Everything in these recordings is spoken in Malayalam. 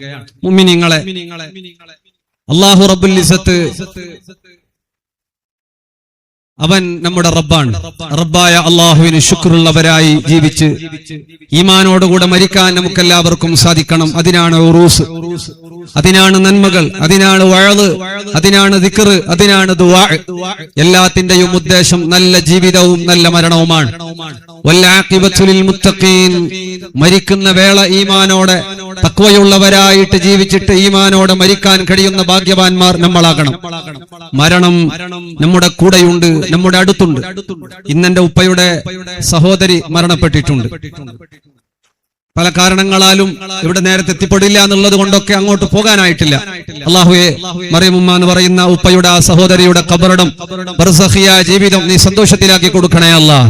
മുഅ്മിനീങ്ങളെ, അല്ലാഹു റബ്ബുൽ ഇസ്സത്ത് അവൻ നമ്മുടെ റബ്ബാണ്. റബ്ബായ അള്ളാഹുവിന് ശുക്റുള്ളവരായി ജീവിച്ച് ഈമാനോടുകൂടെ മരിക്കാൻ നമുക്കെല്ലാവർക്കും സാധിക്കണം. അതിനാണ് ഉറൂസ്, അതിനാണ് നന്മകൾ, അതിനാണ് വഅദ്, അതിനാണ് ദിക്ർ, അതിനാണ് ദുആ. എല്ലാത്തിന്റെയും ഉദ്ദേശം നല്ല ജീവിതവും നല്ല മരണവുമാണ്. വൽആഖിബത്തു ലിൽ മുത്തഖീൻ, മരിക്കുന്ന വേള ഈമാനോടെ തഖ്വയുള്ളവരായിട്ട് ജീവിച്ചിട്ട് ഈമാനോടെ മരിക്കാൻ കഴിയുന്ന ഭാഗ്യവാന്മാർ നമ്മളാകണം. മരണം നമ്മുടെ കൂടെയുണ്ട്, നമ്മുടെ അടുത്തുണ്ട്. ഇന്നെന്റെ ഉപ്പയുടെ സഹോദരി മരണപ്പെട്ടിട്ടുണ്ട്. പല കാരണങ്ങളാലും ഇവിടെ നേരത്തെ എത്തിപ്പെടില്ല എന്നുള്ളത് കൊണ്ടൊക്കെ അങ്ങോട്ട് പോകാനായിട്ടില്ല. അല്ലാഹുവേ, മറിയമുമ്മ എന്ന് പറയുന്ന ഉപ്പയുടെ ആ സഹോദരിയുടെ ഖബറിടം ബർസഖിയായ ജീവിതം നീ സന്തോഷത്തിലാക്കി കൊടുക്കണേ അല്ലാഹ്.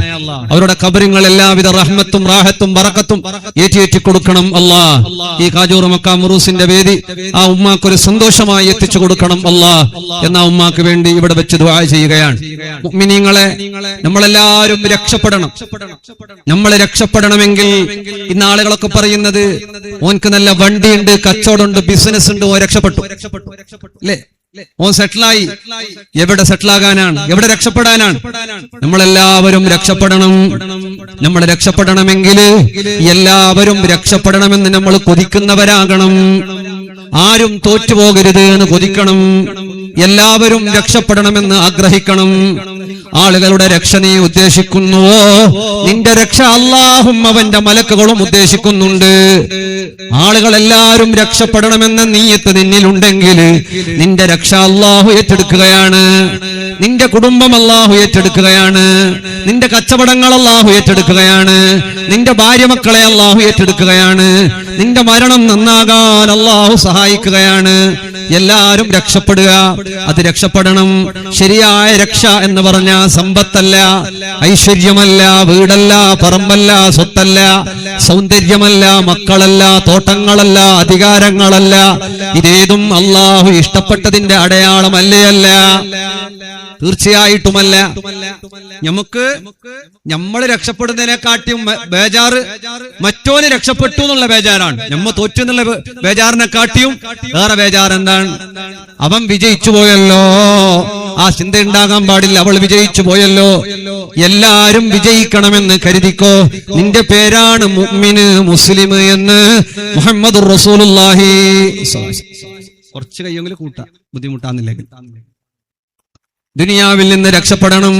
അവരുടെ ഖബറിങ്ങൾ എല്ലാവിധ റഹ്മത്തും റാഹത്തും ബറക്കത്തും ഏറ്റി കൊടുക്കണം അല്ലാഹ്. ഈ കാജൂർ മക്കാം ഉറൂസിന്റെ വേദി ആ ഉമ്മാക്കൊരു സന്തോഷമായി എത്തിച്ചു കൊടുക്കണം അല്ലാഹ് എന്ന ഉമ്മാക്ക് വേണ്ടി ഇവിടെ വെച്ച് ദുആ ചെയ്യുകയാണ്. മുഅ്മിനീങ്ങളെ, നമ്മളെല്ലാവരും രക്ഷപ്പെടണം. നമ്മൾ രക്ഷപ്പെടണമെങ്കിൽ ഇന്ന് ആളുകളൊക്കെ പറയുന്നത് ഓൻക്ക് നല്ല വണ്ടിയുണ്ട്, കച്ചവടമുണ്ട്, ബിസിനസ് ഉണ്ട്, ഓൻ രക്ഷപ്പെട്ടു അല്ലേ, ഓൻ സെറ്റിലായി. എവിടെ സെറ്റിലാകാനാണ്? എവിടെ രക്ഷപ്പെടാനാണ്? നമ്മളെല്ലാവരും രക്ഷപ്പെടണം. നമ്മൾ രക്ഷപ്പെടണമെങ്കിൽ എല്ലാവരും രക്ഷപ്പെടണമെന്ന് നമ്മൾ കൊതിക്കുന്നവരാകണം. ആരും തോറ്റുപോകരുത് എന്ന് കൊതിക്കണം. എല്ലാവരും രക്ഷപ്പെടണമെന്ന് ആഗ്രഹിക്കണം. ആളുകളുടെ രക്ഷ നീ ഉദ്ദേശിക്കുന്നുവോ? നിന്റെ രക്ഷ അല്ലാഹും അവന്റെ മലക്കുകളും ഉദ്ദേശിക്കുന്നുണ്ട്. ആളുകളെല്ലാവരും രക്ഷപ്പെടണമെന്ന നീയത്ത് നിന്നിലുണ്ടെങ്കിൽ നിന്റെ രക്ഷ അല്ലാഹു ഏറ്റെടുക്കുകയാണ്. നിന്റെ കുടുംബം അല്ലാഹു ഏറ്റെടുക്കുകയാണ്. നിന്റെ കച്ചവടങ്ങൾ അല്ലാഹു ഏറ്റെടുക്കുകയാണ്. നിന്റെ ഭാര്യ മക്കളെ അല്ലാഹു ഏറ്റെടുക്കുകയാണ്. നിന്റെ മരണം നന്നാകാൻ അല്ലാഹു സഹായിക്കുകയാണ്. എല്ലാരും രക്ഷപ്പെടുക. അത് രക്ഷപ്പെടണം. ശരിയായ രക്ഷ എന്ന് പറഞ്ഞ സമ്പത്തല്ല, ഐശ്വര്യമല്ല, വീടല്ല, പറമ്പല്ല, സ്വത്തല്ല, സൗന്ദര്യമല്ല, മക്കളല്ല, തോട്ടങ്ങളല്ല, അധികാരങ്ങളല്ല. ഇതേതും അല്ലാഹു ഇഷ്ടപ്പെട്ടതിന്റെ അടയാളമല്ലേ അല്ല, തീർച്ചയായിട്ടുമല്ല. നമ്മൾ രക്ഷപ്പെടുന്നതിനെക്കാട്ടിയും ബേജാറ് മറ്റോന് രക്ഷപ്പെട്ടു എന്നുള്ള ബേജാറാണ്. നമ്മ തോറ്റു എന്നുള്ള ബേജാറിനെക്കാട്ടിയും വേറെ ബേജാർ എന്താണ്? അവൻ വിജയിച്ചു പോയല്ലോ, ആ ചിന്ത ഉണ്ടാകാൻ പാടില്ല. അവൾ വിജയിച്ചു പോയല്ലോ. എല്ലാരും വിജയിക്കണമെന്ന് കരുതിക്കോ. നിന്റെ പേരാണ് മുഅ്മിന്, മുസ്ലിം എന്ന് മുഹമ്മദുർ റസൂലുള്ളാഹി. കുറച്ച് കയ്യെങ്കിലും കൂട്ടാ, ബുദ്ധിമുട്ടാന്നില്ലെങ്കിൽ. ദുനിയാവിൽ നിന്ന് രക്ഷപ്പെടണം.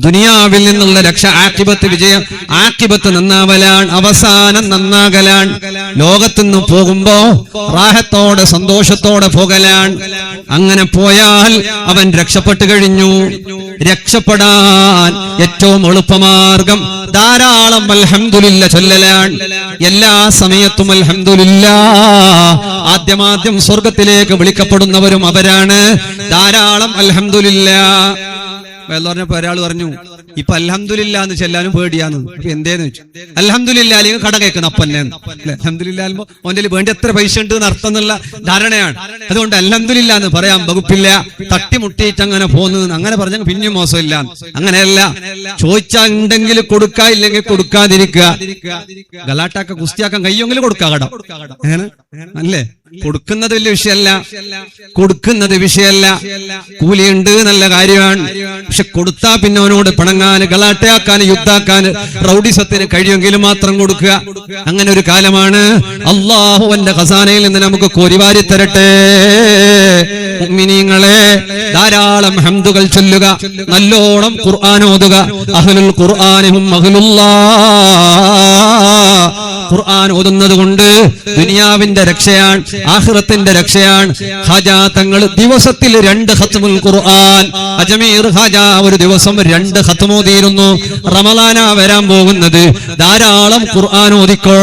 ദുനിയാവിൽ നിന്നുള്ള രക്ഷ ആഖിബത്ത് വിജയം, ആഖിബത്ത് നന്നാവലാണ്, അവസാനം നന്നാകലാണ്. ലോകത്തുനിന്ന് പോകുമ്പോ റാഹത്തോടെ സന്തോഷത്തോടെ പോകലാണ്. അങ്ങനെ പോയാൽ അവൻ രക്ഷപ്പെട്ടു കഴിഞ്ഞു. രക്ഷപ്പെടാൻ ഏറ്റവും എളുപ്പമാർഗം ധാരാളം അൽഹംദുലില്ലാ ചൊല്ലലാണ്. എല്ലാ സമയത്തും അൽഹംദുലില്ലാ. ആദ്യമാദ്യം സ്വർഗത്തിലേക്ക് വിളിക്കപ്പെടുന്നവരും അവരാണ്. ധാരാളം അൽഹംദുലില്ലാ. പറഞ്ഞപ്പോ ഒരാൾ പറഞ്ഞു, ഇപ്പൊ അൽഹംദുലില്ലാ എന്ന് ചെല്ലാനും പേടിയാന്ന്. എന്തേന്ന് വെച്ചു, അൽഹംദുലില്ലാ അല്ലെങ്കിൽ കട കേൾക്കണം അപ്പന്നെ. അൽഹംദുലില്ലാ ഓന്റെ വേണ്ടി എത്ര പൈസ ഉണ്ട് എന്ന് അർത്ഥം എന്നുള്ള ധാരണയാണ്. അതുകൊണ്ട് അൽഹംദുലില്ലാ എന്ന് പറയാൻ വകുപ്പില്ല. തട്ടിമുട്ടിയിട്ട് അങ്ങനെ പോന്നു അങ്ങനെ പറഞ്ഞ പിന്നെയും മോശമില്ല. അങ്ങനെയല്ല, ചോദിച്ചാൽ ഉണ്ടെങ്കിൽ കൊടുക്കാ, ഇല്ലെങ്കിൽ കൊടുക്കാതിരിക്കുക. ഗലാട്ടാക്ക കുസ്തിയാക്കാൻ കഴിയുമെങ്കിൽ കൊടുക്കുക. കടം അങ്ങനെ അല്ലേ? കൊടുക്കുന്നത് വലിയ വിഷയമല്ല, കൊടുക്കുന്നത് വിഷയമല്ല. കൂലിയുണ്ട്, നല്ല കാര്യമാണ്. പക്ഷെ കൊടുത്താ പിന്നെ അവനോട് പിണങ്ങാൻ, ഗലാട്ടയാക്കാൻ, യുദ്ധാക്കാൻ, റൗഡിസത്തിന് കഴിയുമെങ്കിലും മാത്രം കൊടുക്കുക. അങ്ങനെ ഒരു കാലമാണ്. അല്ലാഹുവിന്റെ ഖസാനയിൽ നിന്ന് നമുക്ക് കോരിവാരി തരട്ടെ. മുഅ്മിനീങ്ങളെ, ധാരാളം ഹംദുകൾ ചൊല്ലുക, നല്ലോണം ഖുർആൻ ഓതുക. അഹ്ലുൽ ഖുർആനിഹും അഹ്ലുല്ലാഹ്. ഖുർആൻ ഓതുന്നത് കൊണ്ട് ദുനിയാവിന്റെ രക്ഷയാണ്, ആഖിറത്തിന്റെ രക്ഷയാണ്. ഖാജാ തങ്ങൾ ദിവസത്തിൽ 2 ഖത്മുൽ ഖുർആൻ, അജ്മീർ ഖാജ ഒരു ദിവസം 2 ഖത്മ് ഓതിയിരുന്നു. റമളാന വരാൻ പോകുന്നത്. ധാരാളം ഖുർആൻ ഓതിക്കോ.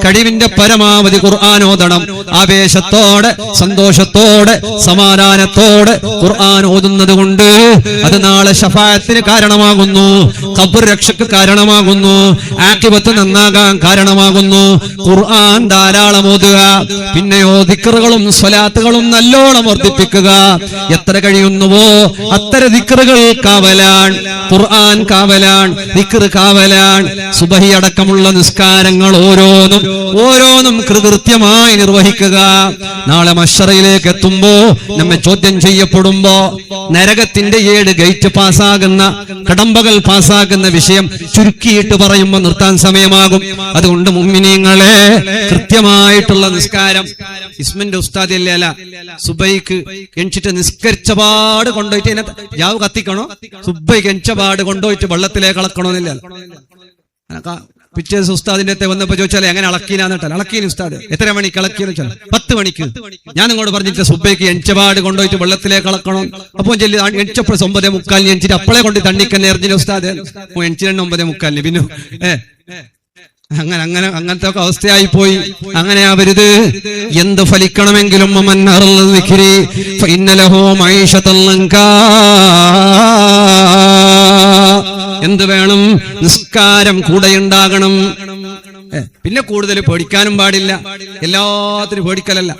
കഴിവിന്റെ പരമാവധി ഖുർആൻ ഓതണം. ആവേശത്തോടെ, സന്തോഷത്തോടെ, സമാധാനത്തോടെ ഖുർആൻ ഓതുന്നത് കൊണ്ട് അത് നാളെ ശഫാഅത്തിന് കാരണമാകുന്നു, ഖബർ രക്ഷയ്ക്ക് കാരണമാകുന്നു, ആഖിബത്ത് നന്നാകാൻ കാരണമാകുന്നു. ഒന്ന് ഖുർആൻ ധാരാളം ഓതുക, പിന്നെയോ ദിക്റുകളും സ്വലാത്തുകളും നല്ലോണം വർദ്ധിപ്പിക്കുക. എത്ര കഴിയുന്നുവോ അത്തര ദിക്റുകൾ കാവലാൻ, ഖുർആൻ കാവലാൻ, ദിക്ർ കാവലാൻ. സുബഹി അടക്കമുള്ള നിസ്കാരങ്ങൾ ഓരോന്നും കൃത്യമായി നിർവഹിക്കുക. നാളെ മഹ്ശറിലേക്ക് എത്തുമ്പോ നമ്മെ ചോദ്യം ചെയ്യപ്പെടുമ്പോ നരകത്തിന്റെ 7 ഗേറ്റ് പാസ്സാകുന്ന, കടമ്പകൾ പാസ്സാകുന്ന വിഷയം ചുരുക്കിയിട്ട് പറയുമ്പോൾ നിർത്താൻ സമയമാകും. അതുകൊണ്ട് മുഅ്മിനീങ്ങളെ, കൃത്യമായിട്ടുള്ള നിസ്കാരം. ഇസ്മിന്റെ ഉസ്താദ് അല്ല സുബൈക്ക് എണിച്ചിട്ട് നിസ്കരിച്ച പാട് കൊണ്ടുപോയിട്ട് ജാവ് കത്തിക്കണോ, സുബൈക്ക് എണിച്ച പാട് കൊണ്ടുപോയിട്ട് വെള്ളത്തിലേക്ക് ഇളക്കണമെന്നില്ല. പിറ്റേ ദിവസം ഉസ്താദിന്റെ അടുത്ത് വന്നപ്പോ ചോദിച്ചാൽ എങ്ങനെ അളക്കീനാന്നിട്ടാൽ അളക്കീന് ഉസ്താദ് എത്ര മണിക്ക് അളക്കിയെന്ന് വെച്ചാൽ 10 മണിക്ക്. ഞാൻ നിങ്ങളോട് പറഞ്ഞിട്ട് സുബൈക്ക് എണിച്ചപാട് കൊണ്ടുപോയിട്ട് വെള്ളത്തിലേക്ക് ഇളക്കണം. അപ്പൊ ചെല്ലി എണിച്ചപ്പോൾ 9:45 എണിച്ചിട്ട് അപ്പളെ കൊണ്ട് തണ്ണിക്കന്നെ എറിഞ്ഞില്ല ഉസ്താദ്. എണിച്ചിട്ട് 9:45 പിന്നെ അങ്ങനത്തെ ഒക്കെ അവസ്ഥയായി പോയി. അങ്ങനെ ആവരുത്. എന്ത് ഫലിക്കണമെങ്കിലും എന്ത് വേണം? നിസ്കാരം കൂടെയുണ്ടാകണം. പിന്നെ കൂടുതൽ പേടിക്കാനും പാടില്ല. എല്ലാത്തിനും പേടിക്കലല്ല.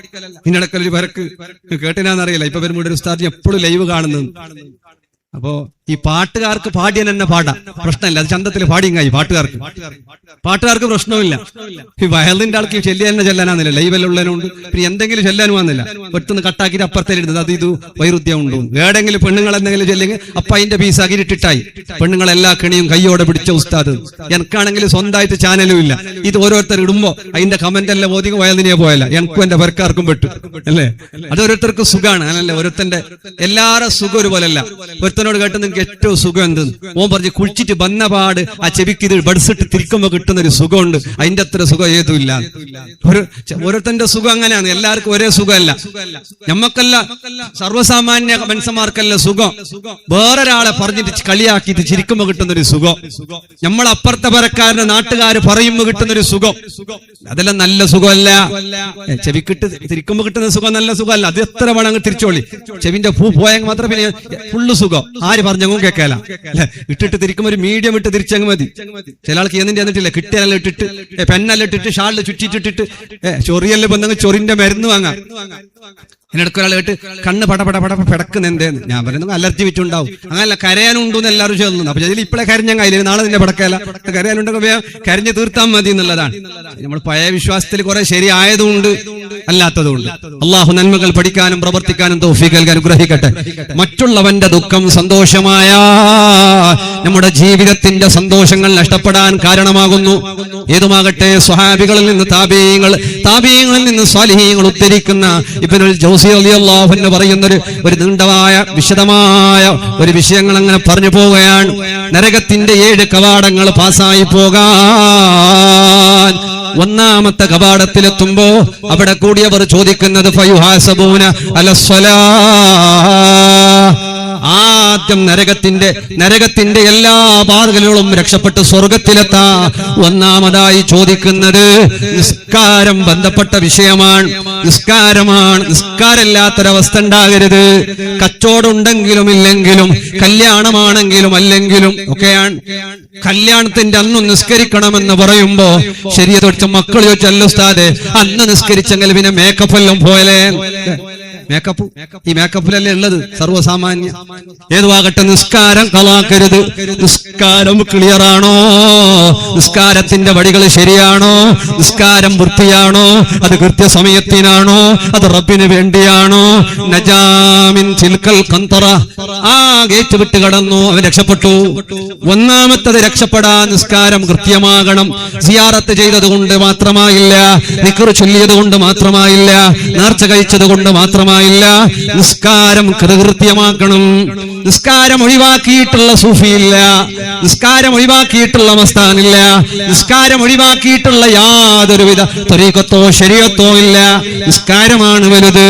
ഇതിനിടക്കൊരു പരക്ക് കേട്ടിനാന്നറിയില്ല. ഇപ്പൊ വരുമ്പോൾ ഒരു ഉസ്താദ് എപ്പോഴും ലൈവ് കാണുന്നത്. അപ്പോ ഈ പാട്ടുകാർക്ക് പാടിയാൻ തന്നെ പാടാം, പ്രശ്നമില്ല. അത് ചന്തത്തിൽ പാടിയങ്ങായി. പാട്ടുകാർക്ക് പ്രശ്നമില്ല. ഈ വയലിന്റെ ആൾക്ക് ചെല്ലിയ തന്നെ ചെല്ലാനാന്നില്ല, ലൈവെല്ലുള്ളതിനുണ്ട്. പിന്നെ എന്തെങ്കിലും ചെല്ലാനും വന്നില്ല, പെട്ടെന്ന് കട്ടാക്കിയിട്ട് അപ്പുറത്തേലിടുന്നത്. അത് ഇത് വൈരുദ്ധ്യം ഉണ്ടോ? ഏടെങ്കിലും പെണ്ണുങ്ങൾ എന്തെങ്കിലും ചെല്ലെങ്കിൽ അപ്പൊ അതിന്റെ പീസാക്കി ഇട്ടിട്ടായി. പെണ്ണുങ്ങളെല്ലാ കെണിയും കയ്യോടെ പിടിച്ച ഉസ്താദ്. എനിക്കാണെങ്കിൽ സ്വന്തമായിട്ട് ചാനലും ഇല്ല. ഇത് ഓരോരുത്തർ ഇടുമ്പോ അതിന്റെ കമന്റ് എല്ലാം ഓതി വയലിനെ പോയല്ല. എനിക്കും എന്റെ പേർക്കാർക്കും പെട്ടു അല്ലേ. അത് ഓരോരുത്തർക്ക് സുഖമാണ് അല്ലേ. ഓരോരുത്തന്റെ എല്ലാവരും സുഖം ഒരുപോലല്ല. ഒരുത്തനോട് കേട്ട് നിങ്ങൾക്ക് ഏറ്റവും സുഖം എന്ത്? ഓൻ പറഞ്ഞ് കുളിച്ചിട്ട് വന്ന പാട് ആ ചെവിക്ക് ഇത് ബഡ്സിട്ട് തിരിക്കുമ്പോ കിട്ടുന്ന ഒരു സുഖമുണ്ട്. അതിന്റെ അത്ര സുഖം ഏതുമില്ല. ഓരോരുത്തന്റെ സുഖം അങ്ങനെയാണ്. എല്ലാവർക്കും ഒരേ സുഖമല്ല. നമ്മക്കല്ല, സർവ്വസാമാന്യ മനുഷ്യന്മാർക്കല്ല സുഖം. വേറൊരാളെ പറഞ്ഞിട്ട് കളിയാക്കിയിട്ട് ചിരിക്കുമ്പോ കിട്ടുന്ന ഒരു സുഖം, നമ്മളപ്പുറത്തെ പരക്കാരനെ നാട്ടുകാര് പറയുമ്പോ കിട്ടുന്ന ഒരു സുഖം, അതെല്ലാം നല്ല സുഖമല്ല. ചെവിക്കിട്ട് തിരിക്കുമ്പോ കിട്ടുന്ന സുഖം നല്ല സുഖമല്ല. അത് എത്ര വേണം അങ്ങ് തിരിച്ചോളി. ചെവിന്റെ പൂ പോയെങ്കിൽ മാത്രം പിന്നെ ഫുള്ള് സുഖം. ആര് പറഞ്ഞങ്ങും കേൾക്കാല അല്ലെ. ഇട്ടിട്ട് തിരിക്കുമ്പോ ഒരു മീഡിയം ഇട്ട് തിരിച്ചങ്ങ് മതി. ചില ആൾക്ക് എന്നിട്ട് എന്നിട്ടില്ല, കിട്ടിയെല്ലാം ഇട്ടിട്ട് പെന്നെല്ലാം ഇട്ടിട്ട് ഷാളിൽ ചുറ്റിട്ടിട്ടിട്ട് ചൊറിയെല്ലാം വന്നെങ്കിൽ ചൊറിന്റെ മരുന്ന് വാങ്ങാം. എന്നിടക്ക് ഒരാൾ കേട്ട് കണ്ണ് പടപട പിടക്കുന്ന എന്തേന്ന്. ഞാൻ പറയുന്നത് അലർജി വിറ്റുണ്ടാവും. അങ്ങനല്ല, കരയാനുണ്ടെന്ന് എല്ലാവരും ചേർന്നു. അപ്പൊ ഇതിൽ ഇപ്പോഴെ കരഞ്ഞ കയ്യില് നാളെ നിന്നെ പടക്കല. കരയാനുണ്ടെങ്കിൽ കരഞ്ഞ് തീർത്താൽ മതി എന്നുള്ളതാണ്. നമ്മൾ പഴയ വിശ്വാസത്തിൽ കുറെ ശരിയായതുകൊണ്ട് അല്ലാത്തതുകൊണ്ട്. അള്ളാഹു നന്മകൾ പഠിക്കാനും പ്രവർത്തിക്കാനും തൗഫീഖ് നൽകാൻ അനുഗ്രഹിക്കട്ടെ. മറ്റുള്ളവന്റെ ദുഃഖം സന്തോഷമായ നമ്മുടെ ജീവിതത്തിന്റെ സന്തോഷങ്ങൾ നഷ്ടപ്പെടാൻ കാരണമാകുന്നു. ഏതുമാകട്ടെ, സ്വഹാബികളിൽ നിന്ന് താബീങ്ങളിൽ നിന്ന് സ്വാലിഹീങ്ങൾ ഉദ്ധരിക്കുന്ന ഇബ്നുൽ ജൗസി റളിയല്ലാഹു അൻഹു പറയുന്ന ഒരു നീണ്ടമായ വിശദമായ ഒരു വിഷയങ്ങൾ അങ്ങനെ പറഞ്ഞു പോവുകയാണ്. നരകത്തിന്റെ 7 കവാടങ്ങൾ പാസ്സായി പോകാൻ ഒന്നാമത്തെ കവാടത്തിലെത്തുമ്പോ അവിടെ കൂടിയവർ ചോദിക്കുന്നത് ഫയുഹാസബൂന അലസ്സലാ. ആദ്യം നരകത്തിന്റെ എല്ലാ പാതകളിലും രക്ഷപ്പെട്ട് സ്വർഗത്തിലെത്താ ഒന്നാമതായി ചോദിക്കുന്നത് നിസ്കാരം ബന്ധപ്പെട്ട വിഷയമാണ്. നിസ്കാരമില്ലാത്തൊരവസ്ഥ ഉണ്ടാകരുത്. കച്ചവടം ഉണ്ടെങ്കിലും ഇല്ലെങ്കിലും, കല്യാണമാണെങ്കിലും അല്ലെങ്കിലും ഒക്കെയാണ്. കല്യാണത്തിന്റെ അന്ന് നിസ്കരിക്കണമെന്ന് പറയുമ്പോ ശരിയെ തൊടിച്ച മക്കൾ ചോദിച്ചല്ലോ ഉസ്താദേ, അന്ന് നിസ്കരിച്ചെങ്കിൽ പിന്നെ മേക്കപ്പ് എല്ലാം പോയല്ലേ. ഈ മേക്കപ്പിലല്ലേ ഉള്ളത് സർവ്വസാമാന്യ. ഏതുവാകട്ടെ, നിസ്കാരം കളാക്കരുത്. നിസ്കാരം ക്ലിയർ ആണോ? നിസ്കാരത്തിന്റെ വടികൾ ശരിയാണോ? നിസ്കാരം വൃത്തിയാണോ? അത് കൃത്യസമയത്തിനാണോ? അത് റബ്ബിന് വേണ്ടിയാണോ? നജാമിൻ തിൽക്കൽ ഖന്തറ. ആ ഗേറ്റ് വിട്ട് കടന്നു, അവൻ രക്ഷപ്പെട്ടു. ഒന്നാമത്തത് രക്ഷപ്പെടാൻ നിസ്കാരം കൃത്യമാകണം. സിയാറത്ത് ചെയ്തത് കൊണ്ട് മാത്രമായില്ല, ദിക്ർ ചൊല്ലിയത് കൊണ്ട് മാത്രമായില്ല, നേർച്ച കഴിച്ചത് കൊണ്ട് മാത്രമായില്ല. നിസ്കാരം കൃത്യമാക്കണം. നിസ്കാരം ഒഴിവാക്കിയിട്ടുള്ള സൂഫിയില്ല, നിസ്കാരം ഒഴിവാക്കിയിട്ടുള്ള മസ്താനില്ല, നിസ്കാരം ഒഴിവാക്കിയിട്ടുള്ള യാതൊരുവിധ ത്വരീഖത്തോ ശരീഅത്തോ ഇല്ല. നിസ്കാരമാണ് വലുത്.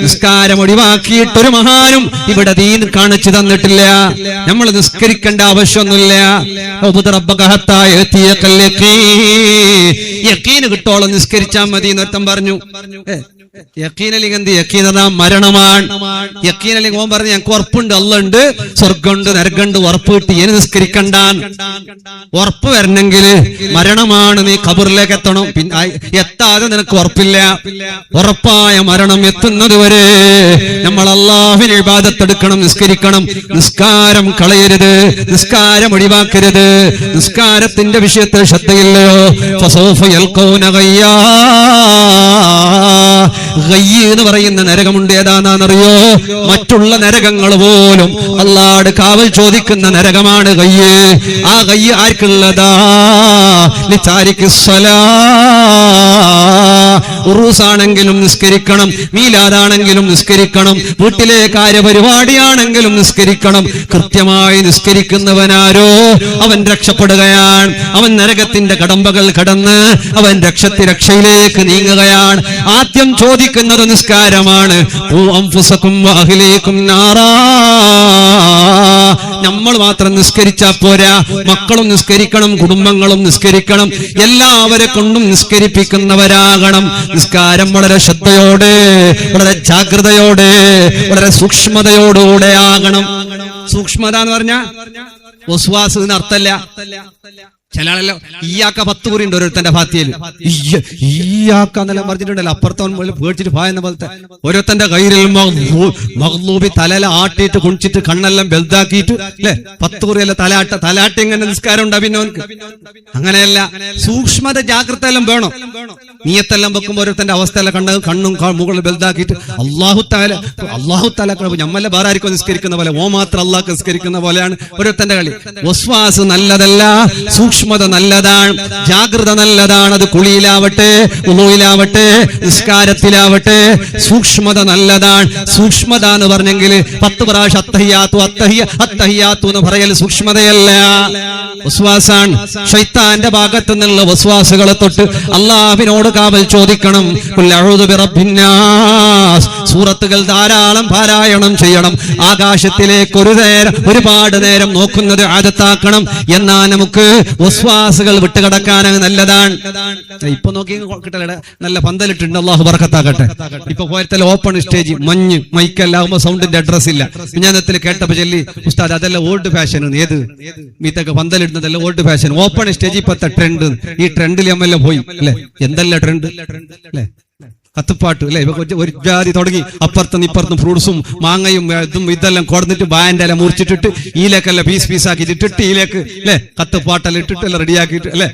നിസ്കാരം ഒഴിവാക്കിയിട്ടൊരു മഹാനും ഇവിടെ ദീൻ കാണിച്ചു തന്നിട്ടില്ല. നമ്മൾ നിസ്കരിക്കേണ്ട ആവശ്യമൊന്നുമില്ല. യഖീൻ കിട്ടോളം നിസ്കരിച്ചാൽ മതി എന്നർത്ഥം പറഞ്ഞു. യഖീനല്ലെങ്കിൽ എന്ത്? യഖീൻ മരണമാണ്. യക്കീൻ അല്ലെങ്കിൽ ഓൻ പറഞ്ഞു ഞങ്ങൾക്ക് ഉറപ്പുണ്ട്, അള്ളുണ്ട്, സ്വർഗമുണ്ട്, നരകമുണ്ട്, ഉറപ്പ് കിട്ടി, ഇനി നിസ്കരിക്കണ്ട. ഉറപ്പ് വരണമെങ്കിൽ മരണമാണ്, നീ ഖബറിലേക്ക് എത്തണം. എത്താതെ നിനക്ക് ഉറപ്പില്ല. ഉറപ്പായ മരണം എത്തുന്നത് വരെ നമ്മൾ അല്ലാഹുവിനെ ഇബാദത്തെടുക്കണം, നിസ്കരിക്കണം. നിസ്കാരം കളയരുത്, നിസ്കാരം ഒഴിവാക്കരുത്. നിസ്കാരത്തിന്റെ വിഷയത്തിൽ ശ്രദ്ധയില്ലയോ? ഫസൗഫ യൽഖൗന ഗയ്യാ. ഗയ്യ് എന്ന് പറയുന്ന നരകമുണ്ട്. ഏതാണെന്നറിയോ? മറ്റുള്ള നരകങ്ങൾ പോലും അല്ലാഹുവോട് കാവൽ ചോദിക്കുന്ന നരകമാണ് ഗയ്യ്. ആ ഗയ്യ് ആർക്കുള്ളതാ? ലിതാരിക്കിസ്സലാ. ഉറൂസാണെങ്കിലും നിസ്കരിക്കണം, മീലാദാണെങ്കിലും നിസ്കരിക്കണം, വീട്ടിലെ കാര്യപരിപാടിയാണെങ്കിലും നിസ്കരിക്കണം. കൃത്യമായി നിസ്കരിക്കുന്നവനാരോ അവൻ രക്ഷപ്പെടുകയാണ്. അവൻ നരകത്തിന്റെ കടമ്പകൾ കടന്ന് അവൻ രക്ഷയിലേക്ക് നീങ്ങുകയാണ്. ആദ്യം ചോദിക്കുന്നത് നിസ്കാരമാണ്. നമ്മൾ മാത്രം നിസ്കരിച്ചാ പോരാ, മക്കളും നിസ്കരിക്കണം, കുടുംബങ്ങളും നിസ്കരിക്കണം. എല്ലാവരെ കൊണ്ടും നിസ്കരിപ്പിക്കുന്നവരാകണം. നിസ്കാരം വളരെ ശ്രദ്ധയോടെ, വളരെ ജാഗ്രതയോടെ, വളരെ സൂക്ഷ്മതയോടുകൂടെ ആകണം. സൂക്ഷ്മത എന്ന് പറഞ്ഞാൽ വസ്വാസ് എന്ന് അർത്ഥമല്ല. ചില ആളെല്ലാം ഈയാക്ക 10 കുറി ഉണ്ട് ഓരോരുത്തന്റെ ഫാത്തിയയിൽ. ഈയാക്ക എന്നെല്ലാം പറഞ്ഞിട്ടുണ്ടല്ലോ, അപ്പുറത്തോൻ പേടിച്ചിട്ട് ഭയന്ന പോലത്തെ. ഓരോരുത്തന്റെ കയ്യിൽ മഗ്ലൂബി തലല ആട്ടിയിട്ട് കുണിച്ചിട്ട് കണ്ണെല്ലാം ബെൽതാക്കിയിട്ട് അല്ലെ 10 കുറിയല്ല തലാട്ടി ഇങ്ങനെ നിസ്കാരം ഉണ്ടാ. പിന്നെ അവനക്ക് അങ്ങനെയല്ല, സൂക്ഷ്മത ജാഗ്രത എല്ലാം വേണം. നീയത്തെല്ലാം വെക്കുമ്പോ ഓരോരുത്തന്റെ അവസ്ഥയെല്ലാം കണ്ണും മുകളിൽ ബെൽതാക്കിയിട്ട് അള്ളാഹു താല ഞമ്മല്ല വേറെ ആയിരിക്കും നിസ്കരിക്കുന്ന പോലെ, ഓ മാത്രം അള്ളാഹ് നിസ്കരിക്കുന്ന പോലെയാണ് ഓരോരുത്തന്റെ കളി. വസ്വാസ് നല്ലതല്ല, സൂക്ഷ്മത നല്ലതാണ്, ജാഗ്രത നല്ലതാണ്. അത് കുളിയിലാവട്ടെ, ഉളൂയിലാവട്ടെ, നിസ്കാരത്തിലാവട്ടെ, സൂക്ഷ്മത നല്ലതാണ്. സൂക്ഷ്മത എന്ന് പറഞ്ഞെങ്കിൽ 10 പ്രാവശ്യം അത്തഹിയാത്തു എന്ന് പറയൽ സൂക്ഷ്മതയല്ല, വസ്വാസാണ്. ശൈത്താന്റെ ഭാഗത്തു നിന്നുള്ള വസ്വാസുകളെ തൊട്ട് അല്ലാഹുവിനോട് കാവൽ ചോദിക്കണം. ഖുൽ അഊദു ബിറബ്ബിന്നാസ് സൂറത്തുകൾ ധാരാളം പാരായണം ചെയ്യണം. ആകാശത്തിലേക്ക് ഒരുപാട് നേരം നോക്കുന്നത് ആദത്താക്കണം. എന്നാൽ നമുക്ക് വസ്വാസുകൾ വിട്ടുകിടക്കാൻ നല്ലതാണ്. ഇപ്പൊ നോക്കി കിട്ടലട നല്ല പന്തലിട്ടുണ്ട്, അള്ളാഹു ബർക്കത്താക്കട്ടെ. ഇപ്പൊ പോയത്തെ ഓപ്പൺ സ്റ്റേജ്, മഞ്ഞ് മൈക്കെല്ലാകുമ്പോ സൗണ്ടിന്റെ അഡ്രസ് ഇല്ല. വിജ്ഞാനത്തിൽ കേട്ടപ്പോ ചൊല്ലി ഉസ്താദ് അതെല്ലാം ഓൾഡ് ഫാഷൻ. ഏത് മീത്തൊക്കെ പന്തലിടുന്നതെല്ലാം ഓൾഡ് ഫാഷൻ. ഓപ്പൺ സ്റ്റേജ് ഇപ്പത്തെ ട്രെൻഡ്. ഈ ട്രെൻഡിൽ നമ്മളെല്ലാം പോയി അല്ലെ. എന്തെല്ലാം ട്രെൻഡ് അല്ലെ, കത്തുപ്പാട്ട് അല്ലെ. ഒരു ജാതി തുടങ്ങി അപ്പുറത്തും ഇപ്പുറത്തും ഫ്രൂട്ട്സും മാങ്ങയും ഇതെല്ലാം കൊടുത്തിട്ട് ബായന്റെ എല്ലാം മുറിച്ചിട്ടിട്ട് ഈലേക്കെല്ലാം പീസാക്കി ഇട്ടിട്ട് ഈലേക്ക് അല്ലെ കത്തുപ്പാട്ടെല്ലാം ഇട്ടിട്ട് എല്ലാം റെഡിയാക്കിയിട്ട് അല്ലെ.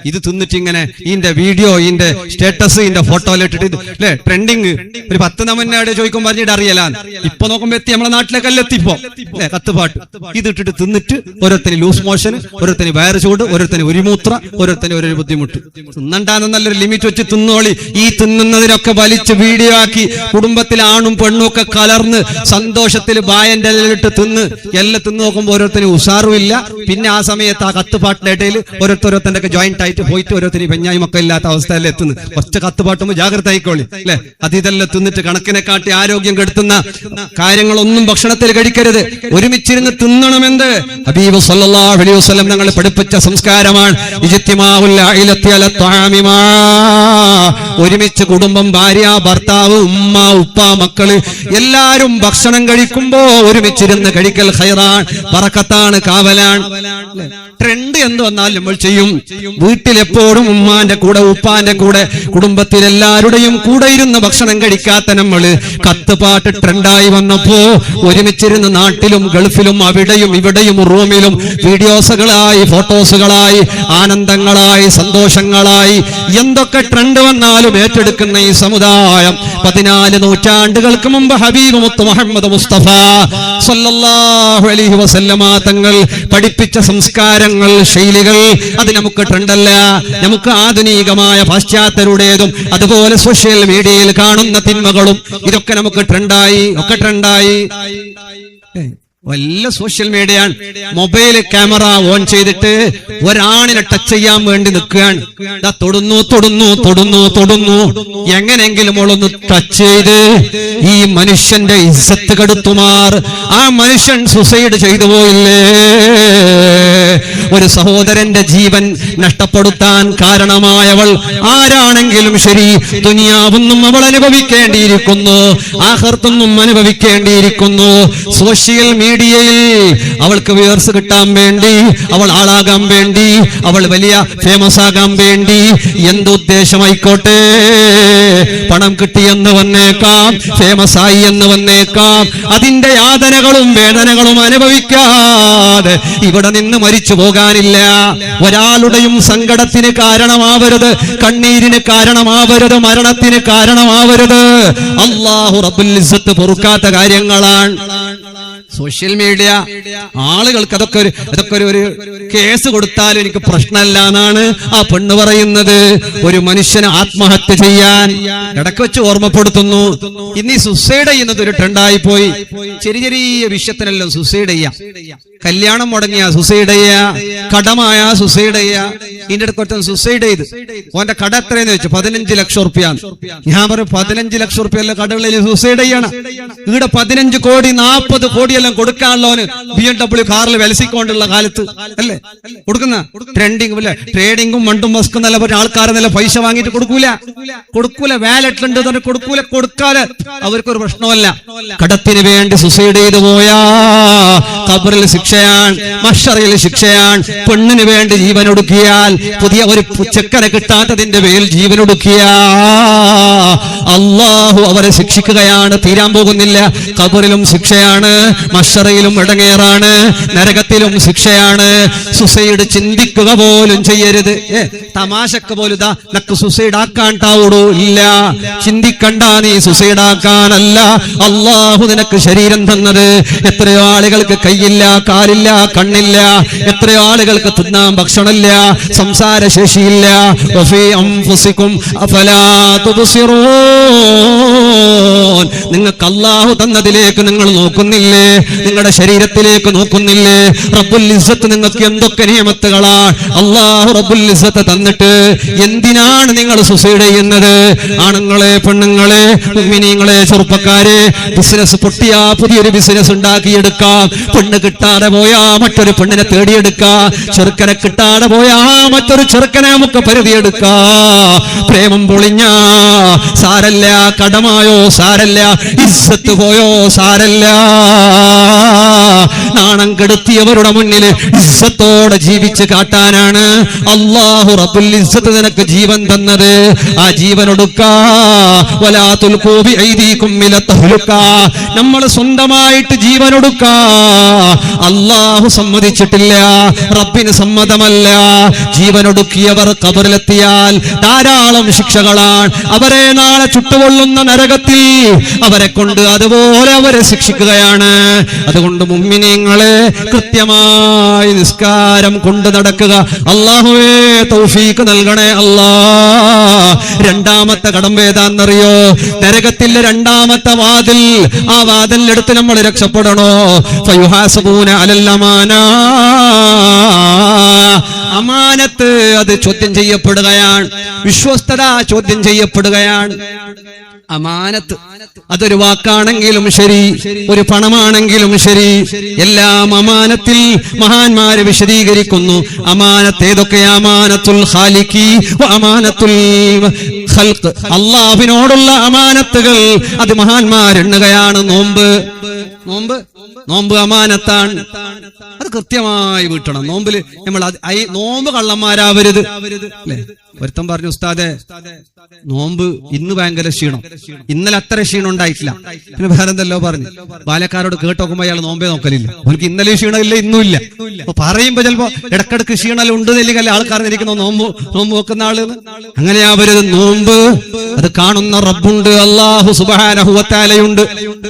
ഇത് തിന്നിട്ട് ഇങ്ങനെ ഇതിന്റെ വീഡിയോ, ഇതിന്റെ സ്റ്റാറ്റസ്, ഇതിന്റെ ഫോട്ടോ എല്ലാം ഇട്ടിട്ട് അല്ലെ ട്രെൻഡിങ്. ഒരു 10 നമ്മനോട് ചോദിക്കും പറഞ്ഞിട്ട് അറിയല. ഇപ്പൊ നോക്കുമ്പോ എത്തി നമ്മളെ നാട്ടിലേക്കെല്ലാം എത്തിപ്പോ അല്ലെ കത്തുപാട്ട്. ഇത് ഇട്ടിട്ട് തിന്നിട്ട് ഓരോരുത്തന് ലൂസ് മോഷൻ, ഓരോരുത്തന് വയറ് ചൂട്, ഓരോരുത്തന് ഉരിമൂത്ര, ഓരോരുത്തന് ഒരു ബുദ്ധിമുട്ട്. തിന്നണ്ടാന്ന് നല്ലൊരു ലിമിറ്റ് വെച്ച് തിന്നോളി. ഈ തിന്നുന്നതിനൊക്കെ വലിച്ച് വീഡിയോ ആക്കി കുടുംബത്തിൽ ആണും പെണ്ണും ഒക്കെ കലർന്ന് സന്തോഷത്തിൽ ബായന്റെ ഇട്ട് തിന്ന് എല്ലാം തിന്ന് നോക്കുമ്പോ ഓരോരുത്തരും ഉഷാറും ഇല്ല. പിന്നെ ആ സമയത്ത് ആ കത്തുപാട്ടിന്റെ ഇടയിൽ ഓരോരുത്തരുടെ ഒക്കെ ജോയിന്റ് ആയിട്ട് പോയിട്ട് ഓരോരുത്തര് പെഞ്ഞായി മക്കൾ ഇല്ലാത്ത അവസ്ഥയിൽ എത്തുന്നു. കുറച്ച് കത്തുപാട്ടുമ്പോ ജാഗ്രത ആയിക്കോളി അല്ലെ. അത് ഇതെല്ലാം തിന്നിട്ട് കണക്കിനെ കാട്ടി ആരോഗ്യം കെടുത്തുന്ന കാര്യങ്ങളൊന്നും ഭക്ഷണത്തിൽ കഴിക്കരുത്. ഒരുമിച്ചിരുന്ന് തിന്നണമെന്ന് ഹബീബ് സല്ലല്ലാഹു അലൈഹി വസല്ലം ഞങ്ങൾ പഠിപ്പിച്ച സംസ്കാരമാണ്. ഒരുമിച്ച് കുടുംബം, ഭാര്യ, ഭർത്താവ്, ഉമ്മ, ഉപ്പ, മക്കള് എല്ലാരും ഭക്ഷണം കഴിക്കുമ്പോ ഒരുമിച്ചിരുന്ന് കഴിക്കൽ ഖൈറാൻ, ബറക്കത്താണ്, കാവലാണ്. ട്രെൻഡ് എന്ത് വന്നാൽ നമ്മൾ ചെയ്യും. വീട്ടിലെപ്പോഴും ഉമ്മാന്റെ കൂടെ, ഉപ്പാന്റെ കൂടെ, കുടുംബത്തിൽ എല്ലാവരുടെയും കൂടെ ഇരുന്ന് ഭക്ഷണം കഴിക്കാത്ത നമ്മള് കത്തുപാട്ട് ട്രെൻഡായി വന്നപ്പോ ഒരുമിച്ചിരുന്ന് നാട്ടിലും ഗൾഫിലും അവിടെയും ഇവിടെയും റൂമിലും വീഡിയോസുകളായി, ഫോട്ടോസുകളായി, ആനന്ദങ്ങളായി, സന്തോഷങ്ങളായി എന്തൊക്കെ ട്രെൻഡ് വന്നാലും ഏറ്റെടുക്കുന്ന ഈ സമുദായം 14 നൂറ്റാണ്ടുകൾക്ക് മുമ്പ് ഹബീബ് മുത്ത് മുഹമ്മദ് മുസ്തഫ സല്ലല്ലാഹു അലൈഹി വസല്ലമ തങ്ങൾ പഠിപ്പിച്ച സംസ്കാരങ്ങൾ, ശൈലികൾ അത് നമുക്ക് ട്രെൻഡല്ല. നമുക്ക് ആധുനികമായ പാശ്ചാത്യരുടേതും അതുപോലെ സോഷ്യൽ മീഡിയയിൽ കാണുന്ന തിന്മകളും ഇതൊക്കെ നമുക്ക് ട്രെൻഡായി. വല്ല സോഷ്യൽ മീഡിയയാണ്. മൊബൈല് ക്യാമറ ഓൺ ചെയ്തിട്ട് ഒരാണിനെ ടച്ച് ചെയ്യാൻ വേണ്ടി നിൽക്കുകയാണ്. തൊടുന്നു. എങ്ങനെങ്കിലും അവളൊന്ന് ടച്ച് ചെയ്ത് ഈ മനുഷ്യന്റെ ഇസ്സത്ത് കെടുത്തുമാർ ആ മനുഷ്യൻ സുസൈഡ് ചെയ്തു പോയില്ലേ? ഒരു സഹോദരന്റെ ജീവൻ നഷ്ടപ്പെടുത്താൻ കാരണമായവൾ ആരാണെങ്കിലും ശരി, ദുനിയാവൊന്നും അവൾ അനുഭവിക്കേണ്ടിയിരിക്കുന്നു, ആഖിറത്തൊന്നും അനുഭവിക്കേണ്ടിയിരിക്കുന്നു. സോഷ്യൽ മീഡിയയിൽ അവൾക്ക് വ്യൂവേഴ്സ് കിട്ടാൻ വേണ്ടി, അവൾ ആളാകാൻ വേണ്ടി, അവൾ വലിയ ഫേമസ് ആകാൻ വേണ്ടി, എന്തുദ്ദേശമായിക്കോട്ടെ, പണം കിട്ടിയെന്ന് വന്നേക്കാം, ഫേമസ് ആയി എന്ന് വന്നേക്കാം, അതിന്റെ യാതനകളും വേദനകളും അനുഭവിക്കാതെ ഇവിടെ നിന്ന് മരിച്ചു പോകാനില്ല. ഒരാളുടെയും സങ്കടത്തിന് കാരണമാവരുത്, കണ്ണീരിന് കാരണമാവരുത്, മരണത്തിന് കാരണമാവരുത്. അല്ലാഹു റബ്ബുൽ ഇസ്സത്ത് പൊറുക്കാത്ത കാര്യങ്ങളാണ് സോഷ്യൽ മീഡിയ. ആളുകൾക്ക് അതൊക്കെ ഒരു കേസ് കൊടുത്താലും എനിക്ക് പ്രശ്നമല്ല എന്നാണ് ആ പെണ്ണ് പറയുന്നത്. ഒരു മനുഷ്യന് ആത്മഹത്യ ചെയ്യാൻ ഇടയ്ക്ക് വെച്ച് ഓർമ്മപ്പെടുത്തുന്നു. ഇന്ന് ഈ സുസൈഡ് ചെയ്യുന്നത് ഒരു ട്രെൻഡായി പോയി. ചെറിയ വിഷയത്തിനെല്ലാം സുസൈഡ് ചെയ്യാം. കല്യാണം മുടങ്ങിയ സുസൈഡ് ചെയ്യാ, കടമായ സുസൈഡ് ചെയ്യാ. ഇതിന്റെ അടുത്ത് ഒരുത്തൻ സുസൈഡ് ചെയ്ത് ഓന്റെ കട എത്രയെന്ന് വെച്ചു 15 ലക്ഷം റുപ്യാണ്. ഞാൻ പറയും 15 ലക്ഷം റുപ്യല്ല കടകളിൽ സുസൈഡ് ചെയ്യണം. ഇവിടെ 15 കോടി 40 കോടിയെല്ലാം കൊടുക്കാനുള്ളവന് BMW കാറിൽ വിലസിക്കൊണ്ടുള്ള കാലത്ത് അല്ലേ കൊടുക്കുന്ന ട്രേഡിങ്ങും മണ്ടും മസ്കും നല്ല പറഞ്ഞ ആൾക്കാരെ നല്ല പൈസ വാങ്ങിയിട്ട് കൊടുക്കൂല വാലറ്റിലുണ്ട് കൊടുക്കാതെ അവർക്കൊരു പ്രശ്നമല്ല. കടത്തിന് വേണ്ടി സുസൈഡ് ചെയ്തു പോയാ ഖബറിൽ ശിക്ഷയാണ്, മഹ്ശറിൽ ശിക്ഷയാണ്. പെണ്ണിന് വേണ്ടി ജീവനൊടുക്കിയാൽ, പുതിയ ഒരു ചെക്കനെ കിട്ടാത്തതിന്റെ പേരിൽ ജീവനൊടുക്കിയ അല്ലാഹു അവരെ ശിക്ഷിക്കുകയാണ്. തീരാൻ പോകുന്നില്ല. ഖബറിലും ശിക്ഷയാണ്, മഹ്ശറിലും ഇടങ്ങേറാണ്, നരകത്തിലും ശിക്ഷയാണ്. സുസൈഡ് ചിന്തിക്കുക പോലും ചെയ്യരുത്. തമാശക്ക് പോലും നക്ക് സുസൈഡ് ആക്കാണ്ടാവൂടൂ ഇല്ല. ചിന്തിക്കണ്ട, നീ സുസൈഡ് ആക്കാനല്ല അല്ലാഹു നിനക്ക് ശരീരം തന്നത്. എത്രയോ ആളുകൾക്ക് കൈയില്ല, കാലില്ല, കണ്ണില്ല. എത്രയോ ആളുകൾക്ക് തിന്നാൻ ഭക്ഷണമില്ല, സംസാര ശേഷിയില്ല. വഫീ അൻഫുസികും അഫലാ തുബ്സിറൂൻ. നിങ്ങൾക്ക് അല്ലാഹു തന്നതിലേക്ക് നിങ്ങൾ നോക്കുന്നില്ലേ? നിങ്ങളുടെ ശരീരത്തിലേക്ക് നോക്കുന്നില്ലേ? റബ്ബുൽ ഇസ്സത്ത് നിങ്ങൾക്ക് എന്തൊക്കെ നിയമത്തുകളാണ് അല്ലാഹു റബ്ബുൽ ഇസ്സത്ത് തന്നിട്ട് എന്തിനാണ് നിങ്ങൾ സുസൈഡ് ചെയ്യുന്നത്? ആണുങ്ങളെ, പെണ്ണുങ്ങളെ, മുഅ്മിനീങ്ങളെ, ചെറുപ്പക്കാരെ, ബിസിനസ് പൊട്ടിയാ പുതിയൊരു ബിസിനസ് ഉണ്ടാക്കിയെടുക്കാം. പെണ്ണ് കിട്ടാതെ പോയാ മറ്റൊരു പെണ്ണിനെ തേടിയെടുക്കാം. ചെറുക്കനെ കിട്ടാതെ പോയാ മറ്റൊരു ചെറുക്കനെ നമുക്ക് പരിധിയെടുക്കാം. പ്രേമം പൊളിഞ്ഞ സാരല്ല, കടമായോ സാരല്ല, ഇസ്സത്ത് പോയോ സാരല്ല. നാണം കെടുത്തിയവരുടെ മുന്നിൽ ഇസ്സത്തോടെ ജീവിച്ച് കാട്ടാനാണ് അല്ലാഹു റബ്ബുൽ ഇസ്സത്ത് നിനക്ക് ജീവൻ തന്നത്. ആ ജീവൻ ഒടുക്കാ. വലാ തുൽഖൂ ബിഐദീകും ഇലാ തഹ്ലുക. നമ്മൾ സ്വന്തമായിട്ട് ജീവൻ ഒടുക്കാ. അല്ലാഹു സമ്മതിച്ചിട്ടില്ല, റബ്ബിന് സമ്മതമല്ല. ജീവനൊടുക്കിയവർ ഖബറിലെത്തിയാൽ ധാരാളം ശിക്ഷകളാണ്. അവരെ നാളെ ചുട്ടുകൊള്ളുന്ന നരകത്തിൽ അവരെ കൊണ്ട് അതുപോലെ അവരെ ശിക്ഷിക്കുകയാണ്. അതുകൊണ്ട് മുഅ്മിനീങ്ങളെ, കൃത്യമായി നിസ്കാരം കൊണ്ട് നടക്കുക. അല്ലാഹുവേ തൗഫീഖ് നൽകണേ അല്ലാ. രണ്ടാമത്തെ കടമ്പ ഏതാണെന്നറിയോ? നരകത്തിന്റെ രണ്ടാമത്തെ വാതിൽ. ആ വാതിലിനടുത്ത് നമ്മൾ രക്ഷപ്പെടണോ? ഫയുഹാസബൂന അലൽ അമാന. അമാനത്ത് അത് ചോദ്യം ചെയ്യപ്പെടുകയാണ്. വിശ്വസ്തത ചോദ്യം ചെയ്യപ്പെടുകയാണ്. അമാനത്ത് അതൊരു വാക്കാണെങ്കിലും ശരി, ഒരു പണമാണെങ്കിലും ശരി, എല്ലാം അമാനത്തിൽ മഹാന്മാര് വിശദീകരിക്കുന്നു. അമാനത്ത് ഏതൊക്കെയാ? അമാനത്തുൽ ഖാലിഖി വ അമാനത്തുൽ ഖൽഖ്. അല്ലാഹുവിനോടുള്ള അമാനത്തുകൾ അത് മഹാന്മാരെണ്ണുകയാണ്. നോമ്പ് അമാനത്താണ്. അത് കൃത്യമായി വീട്ടണം. നോമ്പില് നമ്മൾ നോമ്പ് കള്ളന്മാരാവരുത് അല്ലെ? ഒരുത്തം പറഞ്ഞു, ഉസ്താദെ നോമ്പ് ഇന്ന് ഭയങ്കര ക്ഷീണം, ഇന്നലെ അത്ര ക്ഷീണം ഉണ്ടായിട്ടില്ല. പിന്നെ വേറെ എന്തല്ലോ പറഞ്ഞു. ബാലക്കാരോട് കേട്ടോക്കുമ്പോ അയാൾ നോമ്പേ നോക്കലില്ല. അവർക്ക് ഇന്നലെ ക്ഷീണമില്ല, ഇന്നും ഇല്ല. അപ്പൊ പറയുമ്പോ ചിലപ്പോ ഇടക്കിടക്ക് ക്ഷീണം ഉണ്ട് എന്നില്ലെങ്കിൽ ആൾക്കാർ ഇരിക്കുന്ന നോമ്പ് നോക്കുന്ന ആള്. അങ്ങനെയാവരുത്. നോമ്പ് അത് കാണുന്ന റബ്ബുണ്ട്, അല്ലാഹു സുബ്ഹാനഹു വ തആലയുണ്ട്.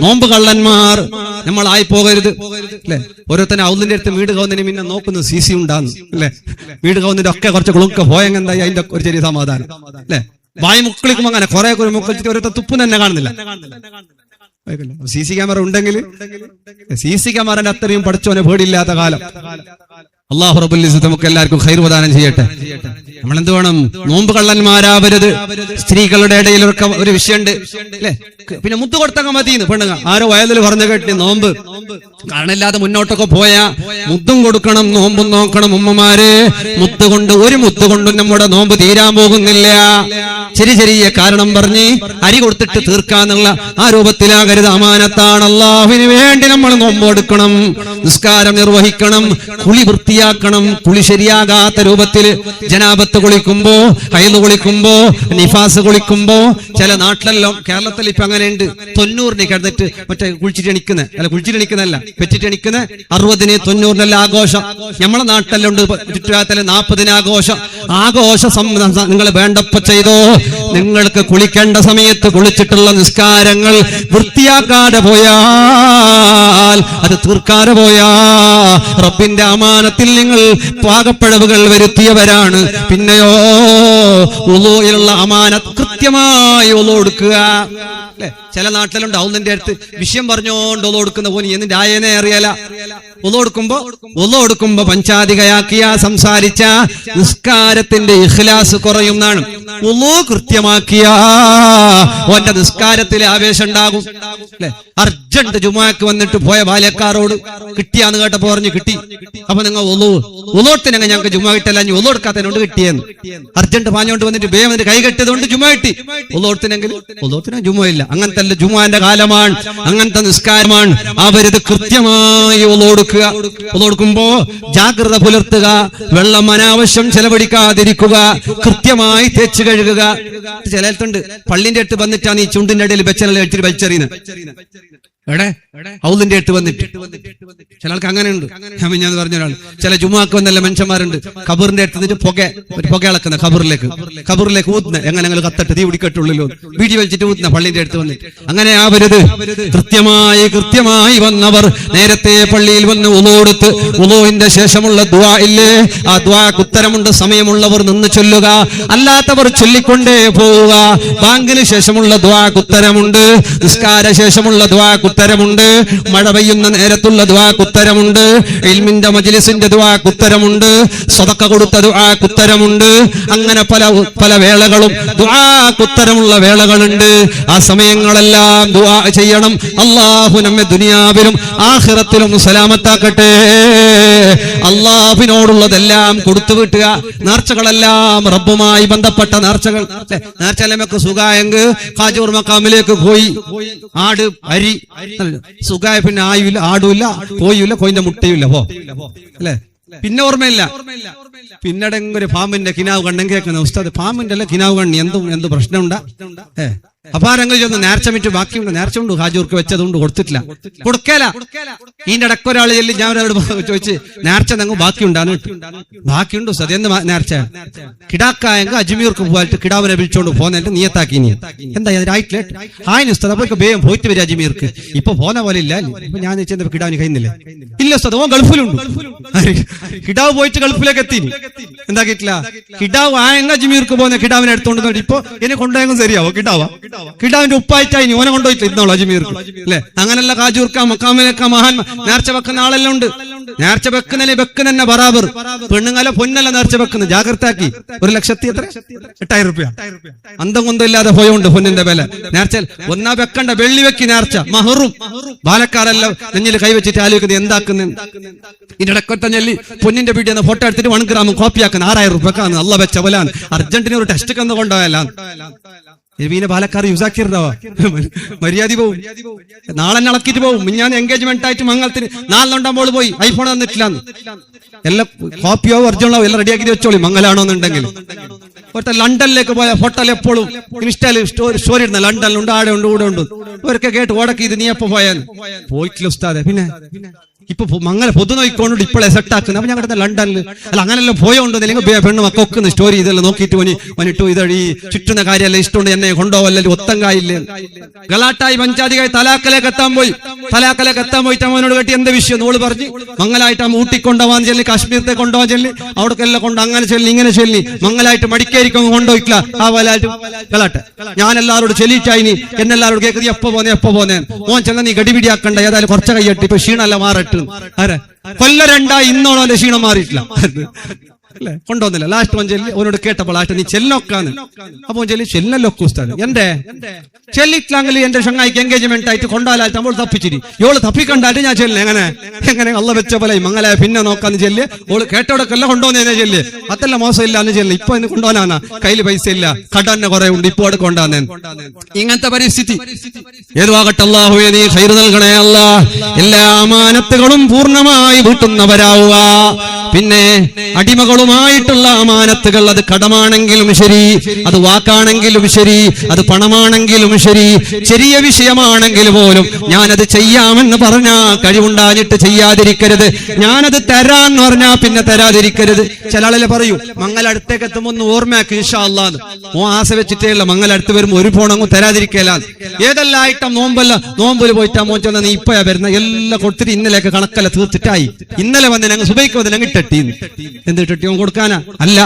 നോമ്പ് കള്ളന്മാർ നമ്മളായി പോകരുത് അല്ലെ? ഓരോരുത്തന്നെ ഔലിന്റെ അടുത്ത് വീട് കവുന്നതിന് പിന്നെ നോക്കുന്നു CC ഉണ്ടാന്ന് അല്ലെ? വീട് കവുന്നതിന്റെ ഒക്കെ കുറച്ച് കുളുക്ക പോയെന്തായി അതിന്റെ ഒരു ചെറിയ സമാധാനം അല്ലെ? വായി മുക്കളിക്കുമ്പോ അങ്ങനെ കുറെ മുക്കളിച്ചിട്ട് ഓരോരുത്തർ തുപ്പ് തന്നെ കാണുന്നില്ല. CC ക്യാമറ ഉണ്ടെങ്കിൽ CC ക്യാമറന്റെ അത്രയും പഠിച്ചോനെ പേടിയില്ലാത്ത കാലം. അല്ലാഹു റബ്ബുൽ ഇസ്സത്ത് നമുക്ക് എല്ലാവർക്കും ഖൈർ പ്രദാനം ചെയ്യട്ടെ. നമ്മൾ എന്ത് വേണം? നോമ്പ് കള്ളന്മാരാവരുത്. സ്ത്രീകളുടെ ഇടയിലൊക്കെ ഒരു വിഷയമുണ്ട് അല്ലെ. പിന്നെ മുത്ത് കൊടുത്തങ്ങ മതിന്ന് പെണ്ണുങ്ങ ആരോ വയലിൽ പറഞ്ഞു കേട്ടി നോമ്പ് കാണില്ലാതെ മുന്നോട്ടൊക്കെ പോയാ മുത്തും കൊടുക്കണം, നോമ്പും നോക്കണം. ഉമ്മമാരെ, ഒരു മുത്ത് കൊണ്ടും നമ്മുടെ നോമ്പ് തീരാൻ പോകുന്നില്ല. ചെറിയ കാരണം പറഞ്ഞ് അരി കൊടുത്തിട്ട് തീർക്കാന്നുള്ള ആ രൂപത്തിലാകരുത്. അമാനത്താണ്. അല്ലാഹുവിന് വേണ്ടി നമ്മൾ നോമ്പ് കൊടുക്കണം, നിസ്കാരം നിർവഹിക്കണം, കുളി വൃത്തിയാക്കണം. കുളി ശരിയാകാത്ത രൂപത്തില് ജനാബത്ത് കുളിക്കുമ്പോ, ഹൈദ് കുളിക്കുമ്പോ, നിഫാസ് കുളിക്കുമ്പോ, ചില നാട്ടിലെല്ലാം കേരളത്തിൽ ഇപ്പൊ അങ്ങനെയുണ്ട്. 90 കിടന്നിട്ട് മറ്റേ കുളിച്ചിട്ടെണിക്കുന്നല്ല പെറ്റിട്ടെണിക്കുന്ന 60, 90 ആഘോഷം. നമ്മളെ നാട്ടിലെല്ലാം ഉണ്ട്. ചുറ്റുപാടത്തില് 40 ആഘോഷം. നിങ്ങൾ വേണ്ടപ്പ ചെയ്തോ. നിങ്ങൾക്ക് കുളിക്കേണ്ട സമയത്ത് കുളിച്ചിട്ടുള്ള നിസ്കാരങ്ങൾ വൃത്തിയാക്കാതെ പോയാൽ, അത് തീർക്കാതെ പോയാ റബ്ബിന്റെ അമാനത്തിൽ നിങ്ങൾ പാകപ്പിഴവുകൾ വരുത്തിയവരാണ്. പിന്നെയോ ഉളൂയിലുള്ള അമാനത്ത് കൃത്യമായി ഉളൂ കൊടുക്കുക അല്ലെ. ചില നാട്ടിലുണ്ട് ഔലിന്റെ അടുത്ത് വിഷയം പറഞ്ഞോണ്ട് ഉളൂ കൊടുക്കുന്ന പോലെ എന്നിന്റെ ആയനെ അറിയാല. ഉളൂ കൊടുക്കുമ്പോ പഞ്ചാധികയാക്കിയ സംസാരിച്ച നിസ്കാരത്തിന്റെ ഇഖ്ലാസ് കുറയും എന്നാണ്. ഉളൂ കൃത്യമാക്കിയ ഓന്റെ നിസ്കാരത്തിലെ ആവേശം ഉണ്ടാകും അല്ലെ. അർജന്റ് ജുമാക്ക് വന്നിട്ട് പോയ ബാല്യക്കാരോട് കിട്ടിയാന്ന് കേട്ടപ്പോ പറഞ്ഞു കിട്ടി. അപ്പൊ നിങ്ങൾ ഉളോട്ടിനങ്ങ ഞങ്ങൾക്ക് ജുമ കിട്ടല്ല, ഉളു കൊടുക്കാത്തതിനോട് കിട്ടിയെന്ന്. അർജന്റ് പാഞ്ഞോണ്ട് വന്നിട്ട് ബേ വന്നിട്ട് കൈ കെട്ടിയതുകൊണ്ട് ജുമ കിട്ടി. ഉളോട്ടിനെങ്കിൽ ഉളോട്ടിന് ജുമ ഇല്ല. അങ്ങനത്തെ ജുമാന്റെ കാലമാണ്, അങ്ങനത്തെ നിസ്കാരമാണ്. അവരിത് കൃത്യമായി ഉളോടുക്കുമ്പോ ജാഗ്രത പുലർത്തുക, വെള്ളം അനാവശ്യം ചെലവഴിക്കാതിരിക്കുക, കൃത്യമായി തേച്ച് കഴുകുക. ചിലത്തുണ്ട് പള്ളിന്റെ അടുത്ത് വന്നിട്ടാണ് ഈ ചുണ്ടിന്റെ ഇടയിൽ വെച്ചനല്ല എടുത്തിട്ട് വലിച്ചെറിയുന്നത്. ഔലിന്റെ അടുത്ത് വന്നിട്ട് ചില ആൾക്ക് അങ്ങനെയുണ്ട്. ഞാൻ പറഞ്ഞ ഒരാൾ ചില ജുമാക്ക് വന്നല്ല മനുഷ്യന്മാരുണ്ട് ഖബറിന്റെ അടുത്ത് നിന്നിട്ട് പുക ഇളക്കുന്ന ഖബറിലേക്ക് ഊത്തുന്ന എങ്ങനെ കത്തട്ട് തീ പിടിക്കട്ടുള്ളൂ വീടി വലിച്ചിട്ട് ഊത്തുന്ന പള്ളിന്റെ അടുത്ത് വന്നിട്ട്. അങ്ങനെ ആവരുത്. കൃത്യമായി വന്നവർ നേരത്തെ പള്ളിയിൽ വന്ന് ഉളൂടുത്ത് ഉളൂവിന്റെ ശേഷമുള്ള ദുആ ഇല്ലേ, ആ ദുആക്ക് ഉത്തരമുണ്ട്. സമയമുള്ളവർ നിന്ന് ചൊല്ലുക, അല്ലാത്തവർ ചൊല്ലിക്കൊണ്ടേ പോവുക. ബാങ്കിന് ശേഷമുള്ള ദുആക്ക് ഉത്തരമുണ്ട്, നിസ്കാര ശേഷമുള്ള ദുആക്ക് ഉത്തരമുണ്ട്, മഴ പെയ്യുന്ന നേരത്തുള്ള ദുആക്ക് ഉത്തരമുണ്ട്, ഇൽമിന്റെ മജ്ലിസിന്റെ ദുആക്ക് ഉത്തരമുണ്ട്, സദഖ കൊടുത്ത ദുആക്ക് ഉത്തരമുണ്ട്. അങ്ങനെ പല വേളകളും ദുആക്ക് ഉത്തരമുള്ള വേളകളുണ്ട്. ആ സമയങ്ങളെല്ലാം ദുആ ചെയ്യണം. അല്ലാഹു നമ്മെ ദുനിയാവിലും ആഖിറത്തിലും സലാമത്താക്കട്ടെ. അല്ലാഹുവിനോടുള്ളതെല്ലാം കൊടുത്തു വിട്ടുക. നേർച്ചകളെല്ലാം റബ്ബുമായി ബന്ധപ്പെട്ട നേർച്ചകൾ. നേർച്ചയിലേക്ക് സുഖായെങ്കിൽ ഖാജൂർ മക്കാമിലേക്ക് പോയി ആട് അരി സുഖായ പിന്നെ ആയുമില്ല, ആടുമില്ല, കോയില്ല, കോയിന്റെ മുട്ടയുമില്ല പോ അല്ലെ. പിന്നെ ഓർമ്മയില്ല. പിന്നീട് ഒരു പാമ്പിന്റെ കിനാവ് കണ്ടെങ്കിൽ കേൾക്കുന്ന ഉസ്താദ് പാമ്പിന്റെ അല്ല കിനാവ് കണ്ണി എന്ത് പ്രശ്നമുണ്ടാ. അപാരങ്ങൾ ചെന്ന് നേർച്ച മിറ്റ് ബാക്കിയുണ്ട്, നേർച്ച ഉണ്ട്, ഹാജൂർക്ക് വെച്ചതുകൊണ്ട് കൊടുത്തിട്ടില്ല, കൊടുക്കല. ഇതിന്റെ ഇടയ്ക്ക് ഒരാൾ ചെല്ലി ഞാൻ അവരോട് ചോദിച്ച് നേർച്ച നിങ്ങൾ ബാക്കിയുണ്ടോ സത് എന്ത് നേർച്ച കിടാക്കായെങ്കിൽ അജ്മീർക്ക് പോയിട്ട് കിടാവിനെ വിളിച്ചോണ്ട് പോന്നിട്ട് നീയത്താക്കി. നീ എന്താ ആയിട്ടില്ല ഹായ് ഉസ്താദ് അപ്പൊ വേഗം പോയിട്ട് വരും അജ്മീർക്ക്. ഇപ്പൊ പോന്ന പോലെ ഇല്ല. ഇപ്പൊ ഞാൻ ചെന്നപ്പോ കിടാവിന് കഴിയുന്നില്ല. ഇല്ല ഉസ്താദ് ഓൻ ഗൾഫിലുണ്ട്. കിടാവ് പോയിട്ട് ഗൾഫിലേക്ക് എത്തി. എന്താക്കിയിട്ടില്ല. കിടാവ് ആയെങ്കിൽ അജ്മീർക്ക് പോകുന്ന കിടാവിനെ എടുത്തോണ്ട് ഇപ്പൊ എന്നെ കൊണ്ടുപോയെങ്കിൽ ശരിയാവോ? കിടാവിന്റെ ഉപ്പായിട്ടായി ഓനെ കൊണ്ടുപോയിട്ട് ഇരുന്നോളൂ അജ്മീർക്ക് അല്ലെ. അങ്ങനെയുള്ള ഖാജൂർക്ക മക്കാമിലൊക്കെ മഹാൻ നേർച്ച വെക്കുന്ന ആളെല്ലാം ഉണ്ട്. നേർച്ച വെക്കുന്ന ബറാബർ പെണ്ണുങ്ങല പൊന്നല്ല നേർച്ച വെക്കുന്നത്. ജാഗ്രതാക്കി 1,00,000 എത്ര 8,000 രൂപ അന്തം കൊന്തം ഇല്ലാതെ പോയോണ്ട് പൊന്നിന്റെ വില. നേർച്ച ഒന്നാ വെക്കണ്ട, വെള്ളി വെക്കി നേർച്ച മഹറും. ബാലക്കാരെല്ലാം നെഞ്ഞിൽ കൈവച്ചിട്ട് ആലോചിക്കുന്നത് എന്താക്കുന്നു. ഇതിടക്കൊത്ത ഞെല്ലി പൊന്നിന്റെ വീട്ടിൽ ഫോട്ടോ എടുത്തിട്ട് 1 ഗ്രാം കോപ്പിയാക്കുന്ന 6,000 രൂപക്കാണ്. അല്ല വെച്ച പോലാണ്. അർജന്റീന ഒരു ടെസ്റ്റ് കന്ന് കൊണ്ടുപോയല്ല. പിന്നെ പാലക്കാർ യൂസാക്കിയിരുന്നവാ മര്യാദ പോവും. നാളെ ഇളക്കിട്ട് പോവും. ഞാൻ എൻഗേജ്മെന്റ് ആയിട്ട് മംഗളത്തിന് 4 ഉണ്ടാകുമ്പോൾ പോയി ഐഫോൺ തന്നിട്ടില്ലാന്ന്. എല്ലാം കോപ്പിയോ ഒറിജിനലോ എല്ലാം റെഡിയാക്കി വെച്ചോളി മംഗലാണോന്നുണ്ടെങ്കിൽ. ഒറ്റ ലണ്ടനിലേക്ക് പോയ ഫോട്ടോയിൽ എപ്പോഴും ഇൻസ്റ്റയില് സ്റ്റോറി ഇടുന്ന ലണ്ടനിലുണ്ട്, ആടെ ഉണ്ട്, കൂടെ ഉണ്ട്. ഇവരൊക്കെ കേട്ട് ഓടക്കി ഇത് നീ എപ്പോ പോയാൽ പോയിട്ടില്ല ഉസ്താദെ. പിന്നെ ഇപ്പൊ മംഗല പൊതു നോക്കിക്കൊണ്ട് ഇപ്പോഴേ സെറ്റാക്കുന്നത്. അപ്പൊ ഞങ്ങളുടെ ലണ്ടനിൽ അല്ല അങ്ങനെല്ലാം പോയോണ്ട് അല്ലെങ്കിൽ പെണ്ണ് മക്കൊക്കുന്ന സ്റ്റോറി ഇതെല്ലാം നോക്കിയിട്ട് വന്നിട്ടു ഇതഴി ചുറ്റുന്ന കാര്യമല്ല ഇഷ്ടമുണ്ട് എന്നെ കൊണ്ടുപോകല്ലേ ഒത്തങ്കായില്ലേ ഗലാട്ടായി പഞ്ചാധികാരി തലാക്കലേക്ക് എത്താൻ പോയിട്ട് അവനോട് കേട്ടി എന്താ വിഷയം നോള് പറഞ്ഞ് മംഗലായിട്ട് അമ്മ ഊട്ടിക്കൊണ്ടുപോകാൻ ചെല്ലി കാശ്മീരത്തെ കൊണ്ടുപോകാൻ ചെല്ലി അവിടേക്കെല്ലാം കൊണ്ട് അങ്ങനെ ചെല്ലി ഇങ്ങനെ ചെല്ലി മംഗലായിട്ട് മടിക്കായിരിക്കും കൊണ്ടുപോയിട്ടില്ല ആ വലായിട്ട് ഗലാട്ട്. ഞാൻ എല്ലാവരോട് ചെല്ലിട്ടായിനി എന്നെല്ലാവരോട് കേൾക്കുന്നത് എപ്പോ പോന്നേ മോൻ ചെന്ന നീ ഗടിപിടിയാക്കണ്ട ഏതായാലും കുറച്ച കൈയ്യട്ടി ഇപ്പൊ ക്ഷീണല്ല മാറട്ട് ആരെ കൊല്ല രണ്ടായി ഇന്നോളം അവന്റെ ക്ഷീണം മാറിയിട്ടില്ല അല്ലെ കൊണ്ടുവന്നില്ല. ലാസ്റ്റ് ഓൻ ചെല്ലി ഓനോട് കേട്ടപ്പോൾ ലാസ്റ്റ് നീ ചെല്ലൊക്കാന്ന് അപ്പൊ ചെല്ലി ചെല്ലല്ലൊക്കെ ഉസ്താദ് എന്റെ ചെല്ലിട്ടില്ലെങ്കിൽ എന്റെ ഷങ്ങായിക്ക് എൻഗേജ്മെന്റ് ആയിട്ട് കൊണ്ടുപോലായിട്ട് നമ്മൾ തപ്പിച്ചിരി ഓള് തപ്പിക്കണ്ടായിട്ട് ഞാൻ ചെല്ലില്ല എങ്ങനെ അള്ള വെച്ച പോലെ മംഗലായ പിന്നെ നോക്കാന്ന് ചെല്ല് ഓള് കേട്ടോടൊക്കെല്ല കൊണ്ടുവന്നേ ചെല്ല് അതല്ല മോശം ഇല്ല എന്ന് ചെല്ലി ഇപ്പൊ ഇന്ന് കൊണ്ടുപോകാനാ കയ്യിൽ പൈസ ഇല്ല കടന്നെ കുറെ ഉണ്ട് ഇപ്പൊ അവിടെ കൊണ്ടുവന്നേ ഇങ്ങനത്തെ പരിസ്ഥിതി ഏതുവാകട്ടെ അല്ലാഹുവേ നീ ഖൈർ നൽകണേ അല്ലാ. എല്ലാ അമാനത്തുകളും പൂർണ്ണമായി വീട്ടുന്നവരാവുക. പിന്നെ അടിമകളുമായിട്ടുള്ള അമാനത്തുകൾ അത് കടമാണെങ്കിലും ശരി അത് വാക്കാണെങ്കിലും ശരി അത് പണമാണെങ്കിലും ശരി ചെറിയ വിഷയമാണെങ്കിൽ പോലും ഞാനത് ചെയ്യാമെന്ന് പറഞ്ഞാ കഴിവുണ്ടാഞ്ഞിട്ട് ചെയ്യാതിരിക്കരുത്. ഞാനത് തരാന്ന് പറഞ്ഞാ പിന്നെ തരാതിരിക്കരുത്. ചില ആളെ പറയൂ മംഗലടുത്തേക്ക് എത്തുമ്പോ ഒന്ന് ഓർമ്മയാക്കി ഇൻഷാ അല്ലാഹ് ഓ ആശ വെച്ചിട്ടേ ഉള്ള മംഗലടുത്ത് വരുമ്പോ ഒരു ഫോണങ്ങ് തരാതിരിക്കലാന്ന്. ഏതെല്ലാം ഐറ്റം നോമ്പിൽ പോയിട്ടാ മോൻ ചെന്ന നീ ഇപ്പയാ വരുന്ന എല്ലാം കൊടുത്തിട്ട് ഇന്നലെയൊക്കെ കണക്കല്ല തീർത്തിട്ടായി ഇന്നലെ വന്ന് ഞങ്ങൾ സുബൈക്ക് വന്ന് ഞങ്ങൾ ഇട്ടി എന്ത് ഇട്ടിയോ കൊടുക്കാനാ അല്ല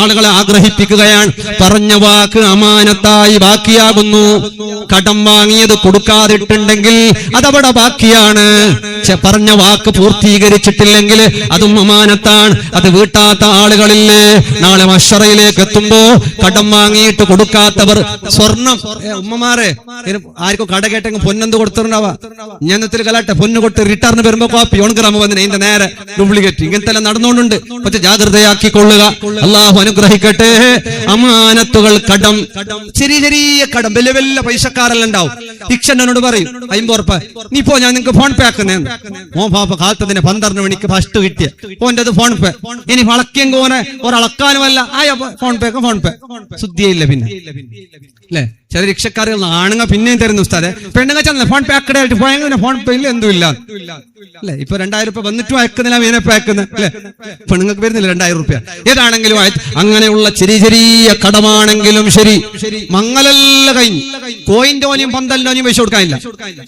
ആളുകളെ ആഗ്രഹിപ്പിക്കുകയാണ്. പറഞ്ഞ വാക്ക് അമാനത്തായി ബാക്കിയാകുന്നു. കടം വാങ്ങിയത് കൊടുക്കാതിട്ടുണ്ടെങ്കിൽ അതവിടെ ബാക്കിയാണ്. പറഞ്ഞ വാക്ക് പൂർത്തീകരിച്ചിട്ടില്ലെങ്കിൽ അതും അമാനത്താണ്. അത് വീട്ടാത്ത ആളുകളില്ലേ നാളെ മഹ്ശറയിലേക്ക് എത്തുമ്പോ കടം വാങ്ങിയിട്ട് കൊടുക്കാത്തവർ സ്വർണം ഉമ്മമാരെ ആർക്കും കട കേട്ടെങ്കിൽ പൊന്നെന്ത് കൊടുത്തിട്ടുണ്ടാവാ ഞാനത്തിൽ കലാട്ടെ പൊന്ന് കൊടുത്ത് റിട്ടേൺ വരുമ്പോ കോപ്പി 1 ഗ്രാം വന്നിന് ഇതിന്റെ നേരെ ഡ്യൂപ്ലിക്കേറ്റ് ഇങ്ങനത്തെ എല്ലാം നടന്നുകൊണ്ടുണ്ട്. പക്ഷെ ജാഗ്രതയാക്കിക്കൊള്ളുക. അള്ളാഹു അനുഗ്രഹിക്കട്ടെ. അമാനത്തുകൾ കടം ചെറിയ കടം വലിയ വലിയ പൈസക്കാരെല്ലാം ഉണ്ടാവും. ഇക്ഷനോട് പറയും 50 ഉറുപ്പ നീ പോ ഞാൻ നിങ്ങക്ക് ഫോൺ പേ ആക്കുന്നേ ഓ പാപ്പ കാലത്തതിന് 12 മണിക്ക് ഫസ്റ്റ് കിട്ടിയ ഓൻ്റെ അത് ഫോൺ പേ ഇനി വളക്കിയെങ്കിൽ ഓനെ ഒരളക്കാനുമല്ല ആയ ഫോൺ പേ ശുദ്ധിയില്ല പിന്നെ അല്ലെ. ചില റിക്ഷക്കാരുകൾ ആണുങ്ങ പിന്നെയും തരുന്നു ഉസ്താദെ പെണ്ണുങ്ങ ചെന്ന ഫോൺ പേ ആക്കടായിട്ട് പോയെങ്കിൽ ഫോൺ പേയിൽ എന്തും ഇല്ല അല്ലെ. ഇപ്പൊ 2000 രൂപ വന്നിട്ടും അയക്കുന്നില്ല ഇതിനെ പേ ആക്കുന്നത് അല്ലെ. പെണ്ണുങ്ങൾക്ക് വരുന്നില്ല 2000 രൂപ ഏതാണെങ്കിലും അങ്ങനെയുള്ള ചെറിയ കടമാണെങ്കിലും ശരി മംഗലല്ല കഴിഞ്ഞു കോയിന്റെ ഓനിയും പന്തലിനോനിയും പൈസ കൊടുക്കാനില്ല.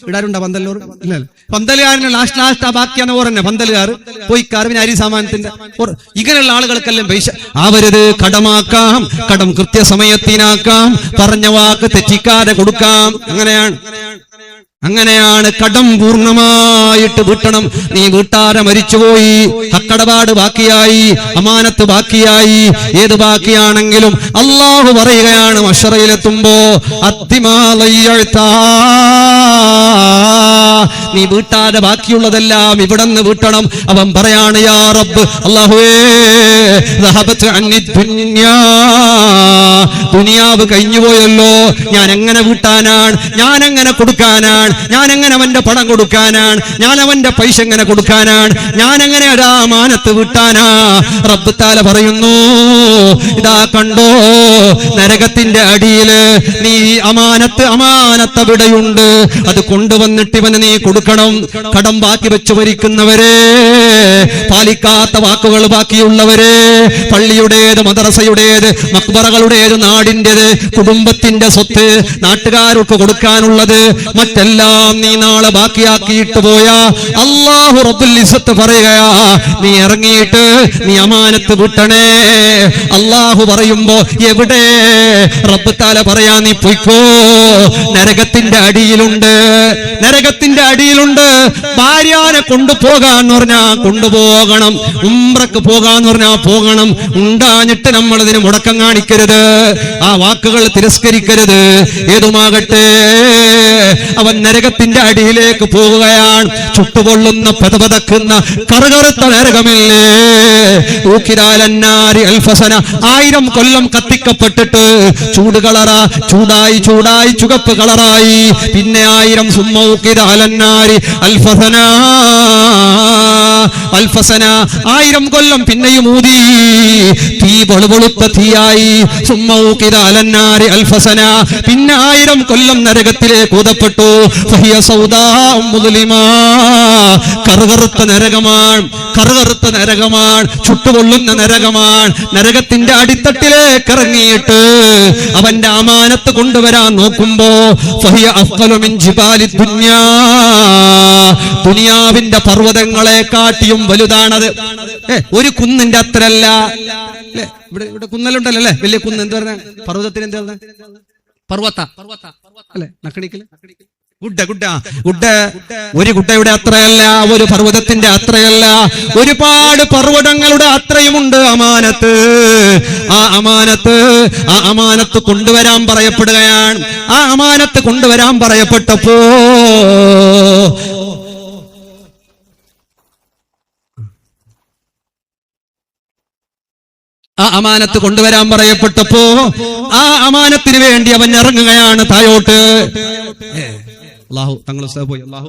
ഇടാറുണ്ടോ പന്തലിനോർ ഇല്ല പന്തലുകാരന് ലാസ്റ്റ് ആ ബാക്കിയാണ് ഓരന്നെ പന്തലുകാർ പോയിക്കാർ പിന്നെ അരി സാമാനത്തിന്റെ ഇങ്ങനെയുള്ള ആളുകൾക്കെല്ലാം പൈസ ആവരുത്. കടമാക്കാം കടം കൃത്യസമയത്തിനാക്കാം പറഞ്ഞ വാക്ക് തെറ്റിക്കാതെ കൊടുക്കാം. അങ്ങനെയാണ് കടം പൂർണ്ണമായിട്ട് വീട്ടണം. നീ വീട്ടാരെ മരിച്ചുപോയി ഹക്കടപാട് ബാക്കിയായി അമാനത്ത് ബാക്കിയായി ഏത് ബാക്കിയാണെങ്കിലും അള്ളാഹു പറയുകയാണ് മഹ്ശറയിലെത്തുമ്പോ നീ വീട്ടാതെ ബാക്കിയുള്ളതെല്ലാം ഇവിടെ നിന്ന് വീട്ടണം. അവൻ പറയാണ് യാ റബ്ബ് അല്ലാഹുവേ ദുനിയാവ് കഴിഞ്ഞുപോയല്ലോ ഞാൻ എങ്ങനെ വീട്ടാനാണ് ഞാൻ എങ്ങനെ കൊടുക്കാനാണ് ഞാൻ എങ്ങനെ അവന്റെ പണം കൊടുക്കാനാണ് ഞാൻ അവന്റെ പൈസ എങ്ങനെ കൊടുക്കാനാണ് ഞാൻ എങ്ങനെ അമാനത്ത് വീട്ടാനാ. റബ്ബ് തആല പറയുന്നു ഇതാ കണ്ടോ നരകത്തിന്റെ അടിയില് നീ അമാനത്ത് അവിടെയുണ്ട് അത് കൊണ്ടുവന്നിട്ട് ഇവന് നീ കൊടുക്കണം. കടം ബാക്കി വെച്ച് മരിക്കുന്നവരെ പാലിക്കാത്ത വാക്കുകൾ ബാക്കിയുള്ളവരെ പള്ളിയുടേത് മദ്രസയുടേത് മക്ബറകളുടേത് നാടിന്റേത് കുടുംബത്തിന്റെ സ്വത്ത് നാട്ടുകാർക്ക് കൊടുക്കാനുള്ളത് മറ്റെല്ലാം നീ നാളെ ബാക്കിയാക്കിയിട്ട് പോയാ അല്ലാഹു റബ്ബുൽ ഇസ്സത്ത് പറയുകയാ നീ ഇറങ്ങിയിട്ട് നീ അമാനത്ത് വിട്ടണേ. അല്ലാഹു പറയുമ്പോ എവിടെ റബ്ബ് തആല പറയാ നീ പൊയ്ക്കോ നരകത്തിന്റെ അടിയിലുണ്ട്. ഭാര്യനെ കൊണ്ടുപോകാന്ന് പറഞ്ഞാ കൊണ്ടുപോകണം. ഉംറക്ക് പോകാന്ന് പറഞ്ഞാ പോകണം. ഉണ്ടാഞ്ഞിട്ട് നമ്മൾ ഇതിന് മുടക്കം കാണിക്കരുത്. ആ വാക്കുകൾ തിരസ്കരിക്കരുത്. ഏതുമാകട്ടെ അവൻ നരകത്തിന്റെ അടിയിലേക്ക് പോവുകയാണ്. ചുട്ടുപൊള്ളുന്ന പതപതക്കുന്ന കറുകറുത്ത നരകമില്ലേ 1000 കൊല്ലം കത്തിക്കപ്പെട്ടിട്ട് ചൂടായി ചുവപ്പ് കളറായി. പിന്നെ 1000 സുമ്മൗഖിദ അലന്നാരി അൽഫസന 1000 കൊല്ലം പിന്നെയും ഊതി. തീ പൊളുപൊളുത്ത തീയായി. സുമ്മൗഖിദ അലന്നാരി അൽഫസന പിന്നെ 1000 കൊല്ലം നരകത്തിലേക്ക് ഊതപ്പെട്ടു. ഫഹിയ സൗദാ മുദ്ലിമാ കറുകറുത്ത നരകമാണ്, കറുകറുത്ത നരകമാണ്, ചുട്ടുപൊള്ളുന്ന നരകമാണ്. നരകത്തിന്റെ അടിത്തട്ടിലേക്ക് ഇറങ്ങിയിട്ട് അവന്റെ അമാനത്ത് കൊണ്ടുവരാൻ നോക്കുമ്പോ ഫഹിയ അഫ്ഖലു മിൻ ജിബാലി ദുനിയാ ദുനിയാവിന്റെ പർവ്വതങ്ങളെ കാട്ടിയും വലുതാണത്. ഒരു കുന്നിന്റെ അത്രല്ല. ഇവിടെ കുന്നലുണ്ടല്ലോ അല്ലെ, വലിയ കുന്ന്. എന്താ പറഞ്ഞ പർവ്വതത്തിന് എന്താ പറഞ്ഞ പർവ്വത അല്ലെ, നക്കണിക്കല് ഗുഡ ഒരു ഗുഡയുടെ അത്രയല്ല, ഒരു പർവ്വതത്തിന്റെ അത്രയല്ല, ഒരുപാട് പർവ്വതങ്ങളുടെ അത്രയുമുണ്ട് അമാനത്ത്. ആ അമാനത്ത് കൊണ്ടുവരാൻ പറയപ്പെടുകയാണ്. ആ അമാനത്ത് കൊണ്ടുവരാൻ പറയപ്പെട്ടപ്പോ ആ അമാനത്ത് കൊണ്ടുവരാൻ പറയപ്പെട്ടപ്പോ ആ അമാനത്തിന് വേണ്ടി അവൻ ഇറങ്ങുകയാണ് താഴോട്ട്. അല്ലാഹു തങ്ങൾ പോയി. അല്ലാഹു